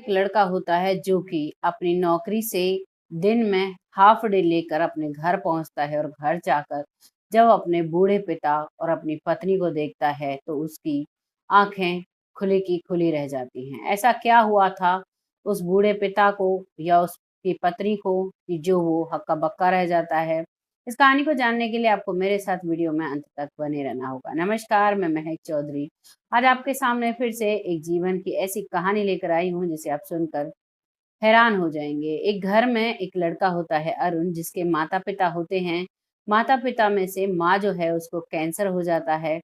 लड़का होता है जो कि अपनी नौकरी से दिन में हाफ डे लेकर अपने घर पहुंचता है और घर जाकर जब अपने बूढ़े पिता और अपनी पत्नी को देखता है तो उसकी आंखें खुली की खुली रह जाती हैं। ऐसा क्या हुआ था उस बूढ़े पिता को या उसकी पत्नी को कि जो वो हक्का बक्का रह जाता है। इस कहानी को जानने के लिए आपको मेरे साथ वीडियो में अंत तक बने रहना होगा। नमस्कार, मैं महक चौधरी आज आपके सामने फिर से एक जीवन की ऐसी कहानी लेकर आई हूँ जिसे आप सुनकर हैरान हो जाएंगे। एक घर में एक लड़का होता है अरुण, जिसके माता पिता होते हैं। माता पिता में से माँ जो है उसको कैंसर हो जाता है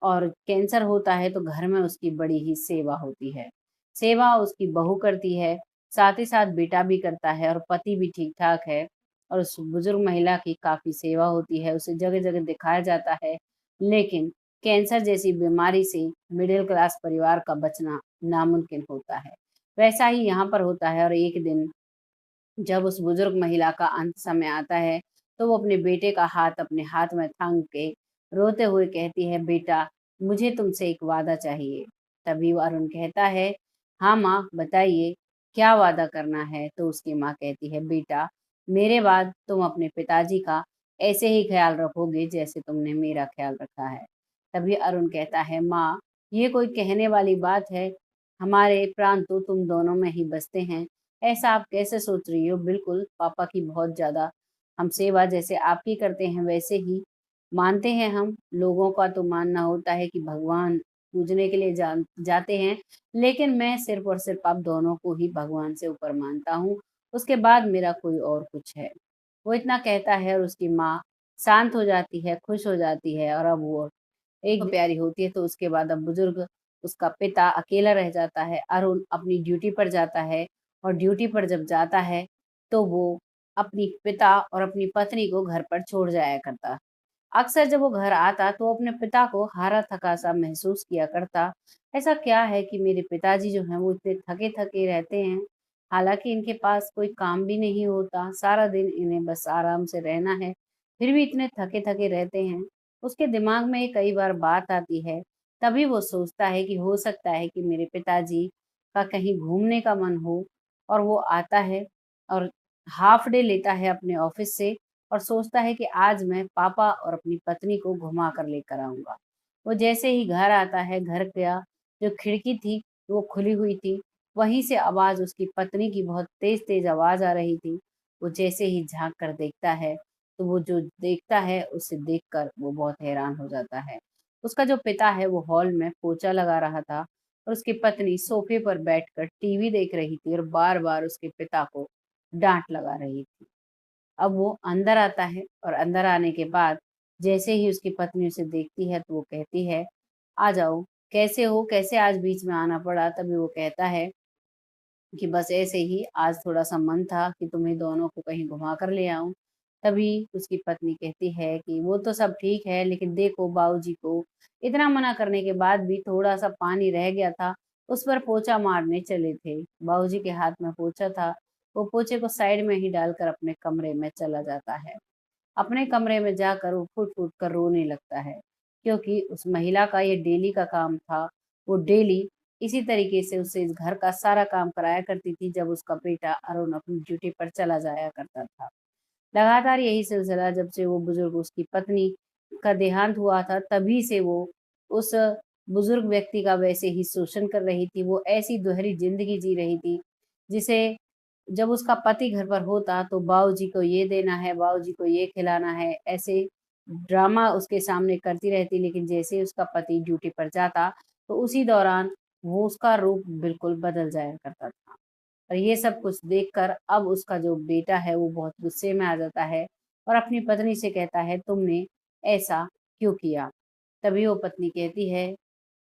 और कैंसर होता है तो घर में उसकी बड़ी ही सेवा होती है। सेवा उसकी बहू करती है, साथ ही साथ बेटा भी करता है और पति भी ठीक ठाक है। और उस बुजुर्ग महिला की काफी सेवा होती है, उसे जगह जगह दिखाया जाता है। लेकिन कैंसर जैसी बीमारी से मिडिल क्लास परिवार का बचना नामुमकिन होता है। वैसा ही यहाँ पर होता है और एक दिन जब उस बुजुर्ग महिला का अंत समय आता है तो वो अपने बेटे का हाथ अपने हाथ में थाम के रोते हुए कहती है, बेटा मुझे तुमसे एक वादा चाहिए। तभी वो अरुण कहता है, हाँ माँ बताइए, क्या वादा करना है। तो उसकी माँ कहती है, बेटा मेरे बाद तुम अपने पिताजी का ऐसे ही ख्याल रखोगे जैसे तुमने मेरा ख्याल रखा है। तभी अरुण कहता है, माँ ये कोई कहने वाली बात है, हमारे प्राण तो तुम दोनों में ही बसते हैं। ऐसा आप कैसे सोच रही हो? बिल्कुल पापा की बहुत ज्यादा हम सेवा जैसे आपकी करते हैं वैसे ही मानते हैं हम। लोगों का तो मानना होता है कि भगवान पूजने के लिए जाते हैं, लेकिन मैं सिर्फ और सिर्फ आप दोनों को ही भगवान से ऊपर मानता हूँ। उसके बाद मेरा कोई और कुछ है। वो इतना कहता है और उसकी माँ शांत हो जाती है, खुश हो जाती है। और अब वो एक प्यारी होती है। तो उसके बाद अब बुजुर्ग उसका पिता अकेला रह जाता है। अरुण अपनी ड्यूटी पर जाता है और ड्यूटी पर जब जाता है तो वो अपनी पिता और अपनी पत्नी को घर पर छोड़ जाया करता। अक्सर जब वो घर आता तो अपने पिता को हारा थका सा महसूस किया करता। ऐसा क्या है कि मेरे पिताजी जो हैं वो इतने थके थके रहते हैं, हालांकि इनके पास कोई काम भी नहीं होता, सारा दिन इन्हें बस आराम से रहना है, फिर भी इतने थके थके रहते हैं। उसके दिमाग में कई बार बात आती है। तभी वो सोचता है कि हो सकता है कि मेरे पिताजी का कहीं घूमने का मन हो। और वो आता है और हाफ डे लेता है अपने ऑफिस से और सोचता है कि आज मैं पापा और अपनी पत्नी को घुमा कर लेकर आऊंगा। वो जैसे ही घर आता है, घर का जो खिड़की थी वो खुली हुई थी। वहीं से आवाज उसकी पत्नी की बहुत तेज तेज आवाज आ रही थी। वो जैसे ही झांक कर देखता है तो वो जो देखता है उसे देखकर वो बहुत हैरान हो जाता है। उसका जो पिता है वो हॉल में पोछा लगा रहा था और उसकी पत्नी सोफे पर बैठकर टीवी देख रही थी और बार बार उसके पिता को डांट लगा रही थी। अब वो अंदर आता है और अंदर आने के बाद जैसे ही उसकी पत्नी उसे देखती है तो वो कहती है, आ जाओ, कैसे हो, कैसे आज बीच में आना पड़ा। तभी वो कहता है कि बस ऐसे ही आज थोड़ा सा मन था कि तुम्हें दोनों को कहीं घुमा कर ले आऊं। तभी उसकी पत्नी कहती है कि वो तो सब ठीक है, लेकिन देखो बाबूजी को इतना मना करने के बाद भी थोड़ा सा पानी रह गया था, उस पर पोछा मारने चले थे। बाबूजी के हाथ में पोछा था, वो पोछे को साइड में ही डालकर अपने कमरे में चला जाता है। अपने कमरे में जाकर वो फुट फुट कर रोने लगता है, क्योंकि उस महिला का ये डेली का काम था। वो डेली इसी तरीके से उससे इस घर का सारा काम कराया करती थी जब उसका बेटा अरुण अपनी ड्यूटी पर चला जाया करता था। लगातार यही सिलसिला जब से वो बुजुर्ग उसकी पत्नी का देहांत हुआ था तभी से वो उस बुजुर्ग व्यक्ति का वैसे ही शोषण कर रही थी। वो ऐसी दोहरी जिंदगी जी रही थी जिसे जब उसका पति घर पर होता तो बाबूजी को ये देना है, बाबूजी को ये खिलाना है, ऐसे ड्रामा उसके सामने करती रहती। लेकिन जैसे ही उसका पति ड्यूटी पर जाता तो उसी दौरान वो उसका रूप बिल्कुल बदल जाया करता था। और ये सब कुछ देखकर अब उसका जो बेटा है वो बहुत गुस्से में आ जाता है और अपनी पत्नी से कहता है, तुमने ऐसा क्यों किया। तभी वो पत्नी कहती है,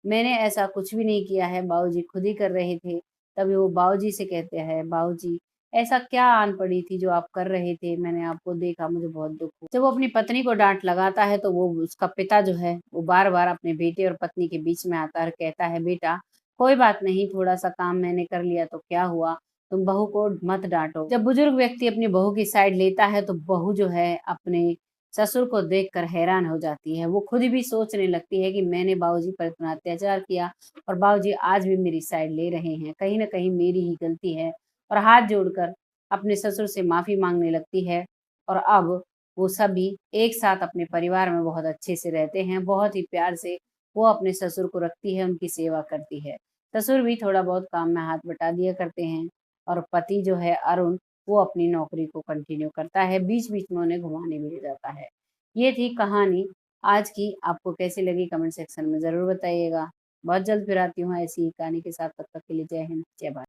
मैंने ऐसा कुछ भी नहीं किया है, बाबूजी खुद ही कर रहे थे। तभी वो बाबूजी से कहते हैं, बाबूजी ऐसा क्या आन पड़ी थी जो आप कर रहे थे, मैंने आपको देखा, मुझे बहुत दुख हुआ। जब वो अपनी पत्नी को डांट लगाता है तो वो उसका पिता जो है वो बार बार अपने बेटे और पत्नी के बीच में आता है और कहता है, बेटा कोई बात नहीं, थोड़ा सा काम मैंने कर लिया तो क्या हुआ, तुम बहू को मत डांटो। जब बुजुर्ग व्यक्ति अपनी बहू की साइड लेता है तो बहू जो है अपने ससुर को देखकर हैरान हो जाती है। वो खुद भी सोचने लगती है कि मैंने बाबूजी पर इतना अत्याचार किया और बाबूजी आज भी मेरी साइड ले रहे हैं। कहीं न कहीं मेरी ही गलती है और हाथ जोड़कर अपने ससुर से माफ़ी माँगने लगती है और अब वो सभी एक साथ अपने परिवार में बहुत अच्छे से रहते हैं। बहुत ही प्यार से वो अपने ससुर को रखती है, उनकी सेवा करती है। ससुर भी थोड़ा बहुत काम में हाथ बटा दिया करते हैं और पति जो है अरुण, वो अपनी नौकरी को कंटिन्यू करता है, बीच-बीच में उन्हें घुमाने भी ले जाता है। ये थी कहानी आज की, आपको कैसी लगी कमेंट सेक्शन में ज़रूर बताइएगा। बहुत जल्द फिर आती हूँ ऐसी ही कहानी के साथ, तब तक के लिए जय हिंद, जय भारत।